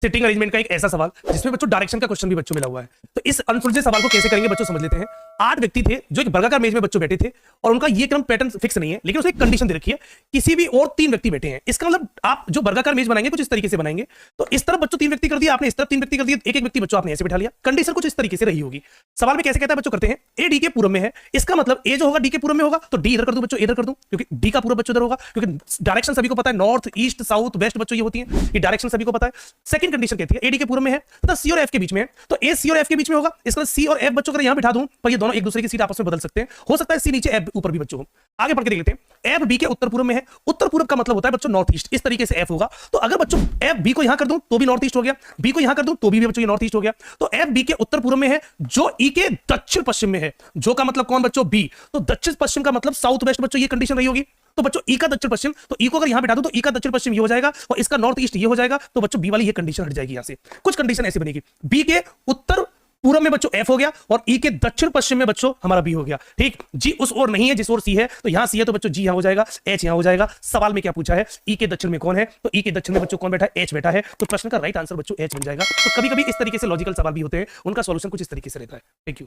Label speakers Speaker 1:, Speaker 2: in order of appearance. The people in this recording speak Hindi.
Speaker 1: सिटिंग अरेंजमेंट का एक ऐसा सवाल जिसमें बच्चों डायरेक्शन का क्वेश्चन भी बच्चों मिला हुआ है। तो इस अनसुलझे सवाल को कैसे करेंगे बच्चों समझ लेते हैं। 8 व्यक्ति थे जो एक वर्गाकार मेज में बच्चों बैठे थे और उनका ये क्रम पैटर्न फिक्स नहीं है, लेकिन उसमें एक कंडीशन दे रखी है किसी भी और 3 व्यक्ति बैठे हैं। इसका मतलब आप जो वर्गाकार मेज बनाएंगे कुछ इस तरीके से बनाएंगे। तो इस तरफ बच्चों 3 व्यक्ति कर दिया आपने, इस तरफ 3 व्यक्ति कर दिया, एक एक व्यक्ति बच्चों आपने ऐसे बैठा लिया। कंडीशन कुछ इस तरीके से रही होगी। सवाल में कैसे कहता है बच्चों करते हैं, ए डी के पूरब में है, इसका मतलब ए जो होगा डी के पूरब में होगा, तो डी इधर कर दूं बच्चों, इधर कर दूं, क्योंकि डी का पूरब बच्चों इधर होगा, क्योंकि डायरेक्शन सभी को पता है, नॉर्थ ईस्ट साउथ वेस्ट बच्चों ये होती है, ये डायरेक्शन सभी को पता है। सेकंड कंडीशन कहती है ए डी के पूरब में है तथा सी और एफ के बीच में है, तो ए सी और एफ के बीच में होगा, इसका सी और एफ बच्चों अगर यहां बिठा दूं पर ये दोनों एक दूसरे की सीट आपस में बदल सकते हैं, हो सकता है सी नीचे एफ ऊपर भी बच्चों हो। आगे बढ़ के देख लेते हैं, एफ बी के उत्तर पूर्व में है, उत्तर पूर्व का मतलब होता है बच्चों नॉर्थ ईस्ट, इस तरीके से एफ होगा। तो अगर बच्चों एफ बी को यहां कर दूं तो भी नॉर्थ ईस्ट हो गया, बी को यहां कर दूं तो भी बच्चों ये नॉर्थ ईस्ट हो गया। तो एफ बी के उत्तर पूर्व में है जो ई के दक्षिण पश्चिम में है, जो का मतलब कौन बच्चों बी, तो दक्षिण पश्चिम का मतलब साउथ वेस्ट बच्चों, ये कंडीशन रही होगी। तो बच्चों ई का दक्षिण पश्चिम, तो ई को अगर यहां बिठा दूं तो ई का दक्षिण पश्चिम ये हो जाएगा और इसका नॉर्थ ईस्ट ये हो जाएगा। तो बच्चों बी वाली ये कंडीशन हट जाएगी। यहां से कुछ कंडीशन ऐसी बनेगी, बी के उत्तर पूर्व में बच्चों एफ हो गया और ई के दक्षिण पश्चिम में बच्चों हमारा बी हो गया। ठीक, जी उस ओर नहीं है जिस ओर सी है, तो यहां सी है तो बच्चों जी यहां हो जाएगा, एच यहां हो जाएगा। सवाल में क्या पूछा है, ई के दक्षिण में कौन है, तो ई के दक्षिण में बच्चों कौन बैठा है, एच बैठा है। तो प्रश्न का राइट आंसर बच्चों एच बन जाएगा। तो कभी कभी इस तरीके से लॉजिकल सवाल भी होते हैं, उनका सॉल्यूशन कुछ इस तरीके से रहता है। Thank you.